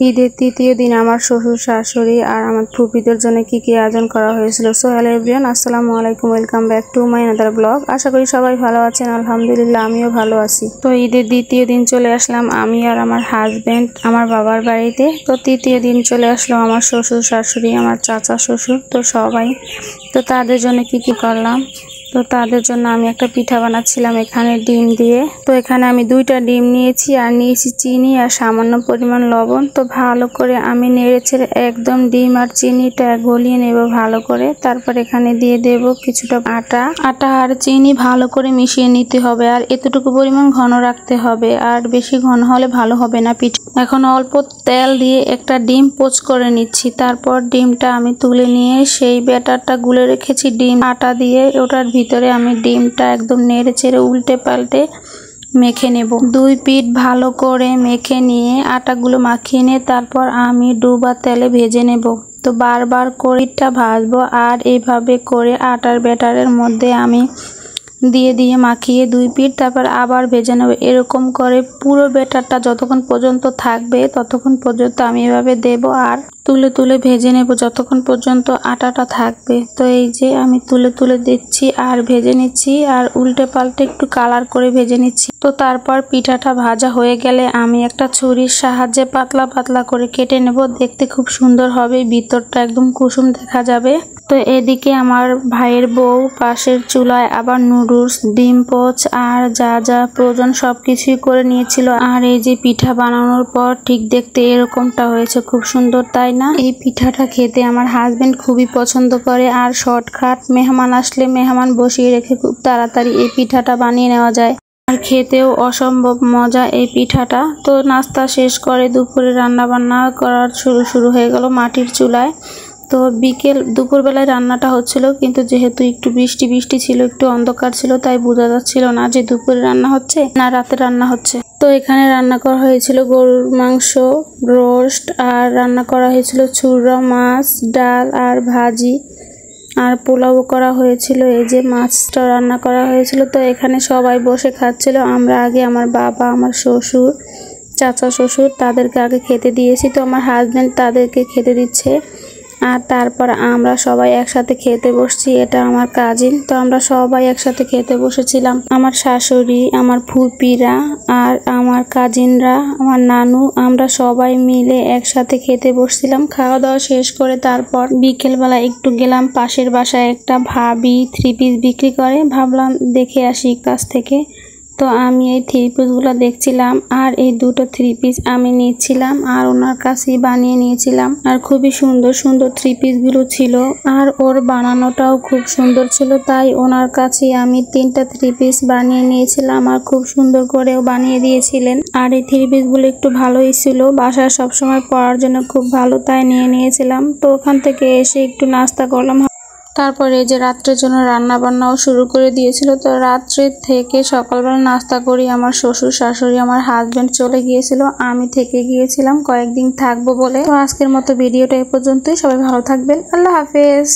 ঈদের তৃতীয় দিন আমার শ্বশুর শাশুড়ি আর আমার ফুপিদের জন্য কি কি আয়োজন করা হয়েছিল। সো হ্যালো এভরিওয়ান, আসসালামু আলাইকুম, welcome back to my another blog. আশা করি সবাই ভালো আছেন, আলহামদুলিল্লাহ আমিও ভালো আছি। তো ঈদের দ্বিতীয় দিন চলে আসলাম আমি আর আমার হাজবেন্ড আমার বাবার বাড়িতে। তো তৃতীয় দিন চলে আসলো আমার শ্বশুর শাশুড়ি, আমার চাচা শ্বশুর, তো সবাই। তো তাদের জন্য কি কি করলাম, তো তাদের জন্য আমি একটা পিঠা বানাচ্ছিলাম এখানে ডিম দিয়ে। তো এখানে আমি 2টা ডিম নিয়েছি আর নিয়েছি চিনি আর সামান্য পরিমাণ লবণ। তো ভালো করে আমি নেড়েচেড়ে একদম ডিম আর চিনিটা গলিয়ে নেব ভালো করে। তারপর এখানে দিয়ে দেব কিছুটা আটা আর চিনি ভালো করে মিশিয়ে নিতে হবে। আর এতটুকু পরিমাণ ঘন রাখতে হবে, আর বেশি ঘন হলে ভালো হবে না পিঠা। এখন অল্প তেল দিয়ে একটা ডিম পোচ করে নিচ্ছি। তারপর ডিমটা আমি তুলে নিয়ে সেই ব্যাটারটা গুলে রেখেছি ডিম আটা দিয়ে, ওটার ভিতরে আমি ডিমটা একদম নেড়ে চেড়ে উল্টে পাল্টে মেখে নেব। 2 পিঠ ভালো করে মেখে নিয়ে আটাগুলো মাখিয়ে নিয়ে তারপর আমি ডুবা তেলে ভেজে নেব। তো বারবার করে পিঠটা ভাজবো আর এইভাবে করে আটার ব্যাটারের মধ্যে আমি দিয়ে মাখিয়ে 2 পিঠ তারপর আবার ভেজে নেব। এরকম করে পুরো ব্যাটারটা যতক্ষণ পর্যন্ত থাকবে ততক্ষণ পর্যন্ত আমি এভাবে দেব আর তুলে ভেজে নেব যতক্ষণ পর্যন্ত আটাটা থাকবে। তো এই যে আমি তুলে দিচ্ছি আর ভেজে নিচ্ছি আর উল্টে পাল্টে একটু কালার করে ভেজে নিচ্ছি। তো তারপর পিঠাটা ভাজা হয়ে গেলে আমি একটা ছুরির সাহায্যে পাতলা পাতলা করে কেটে নেব। দেখতে খুব সুন্দর হবে, ভিতরটা একদম কুসুম দেখা যাবে। তো এদিকে আমার ভাইয়ের বউ পাশের চুলায় আবার নুডলস, ডিম পোচ আর যা প্রয়োজন সবকিছুই করে নিয়েছিল। আর এই যে পিঠা বানানোর পর ঠিক দেখতে এরকমটা হয়েছে, খুব সুন্দর তাই না? এই পিঠাটা খেতে আমার হাজবেন্ড খুবই পছন্দ করে। আর শর্টকাট মেহমান আসলে মেহমান বসিয়ে রেখে খুব তাড়াতাড়ি এই পিঠাটা বানিয়ে নেওয়া যায়। আর খেতেও অসম্ভব মজা এই পিঠাটা। তো নাস্তা শেষ করে দুপুরে রান্না বান্না করার শুরু হয়ে গেল মাটির চুলায়। তো দুপুরবেলায় রান্নাটা হচ্ছিল, কিন্তু যেহেতু একটু বৃষ্টি ছিল, একটু অন্ধকার ছিল, তাই বোঝা যাচ্ছিল না যে দুপুরে রান্না হচ্ছে না রাতে রান্না হচ্ছে। তো এখানে রান্না করা হয়েছিল গরুর মাংস, রোস্ট, আর রান্না করা হয়েছিল চুড়া মাছ, ডাল আর ভাজি, আর পোলাও করা হয়েছিল। এই যে মাছটা রান্না করা হয়েছিল। তো এখানে সবাই বসে খাচ্ছিল। আমরা আগে আমার বাবা, আমার শ্বশুর, চাচা শ্বশুর তাদেরকে আগে খেতে দিয়েছি। তো আমার হাজবেন্ড তাদেরকে খেতে দিচ্ছে আর তারপর আমরা সবাই একসাথে খেতে বসছি। এটা আমার কাজিন, তো আমরা সবাই একসাথে খেতে বসেছিলাম। আমার শাশুড়ি, আমার ফুপিরা আর আমার কাজিনরা, আমার নানু, আমরা সবাই মিলে একসাথে খেতে বসছিলাম। খাওয়া দাওয়া শেষ করে তারপর বিকেলবেলা একটু গেলাম পাশের বাসায়, একটা ভাবি 3 পিস বিক্রি করে, ভাবলাম দেখে আসি কাছ থেকে। তো আমি এই 3 পিসগুলো দেখছিলাম আর এই 2টো 3 পিস আমি নিচ্ছিলাম আর ওনার কাছেই বানিয়ে নিয়েছিলাম। আর খুবই সুন্দর 3 পিসগুলো ছিল আর ওর বানানোটাও খুব সুন্দর ছিল, তাই ওনার কাছেই আমি 3টা 3 পিস বানিয়ে নিয়েছিলাম আর খুব সুন্দর করেও বানিয়ে দিয়েছিলেন। আর এই 3 পিসগুলো একটু ভালোই ছিল, বাসায় সবসময় পরার জন্য খুব ভালো, তাই নিয়েছিলাম। তো ওখান থেকে এসে একটু নাস্তা করলাম। তারপরে এই যে রাত্রের জন্য রান্না বান্নাও শুরু করে দিয়েছিল। তো রাত্রে থেকে সকালবেলা নাস্তা করি আমার শ্বশুর শাশুড়ি, আমার হাজবেন্ড চলে গিয়েছিল, আমি থেকে গিয়েছিলাম কয়েকদিন থাকবো বলে। তো আজকের মতো ভিডিওটা এ পর্যন্তই। সবাই ভালো থাকবেন, আল্লাহ হাফেজ।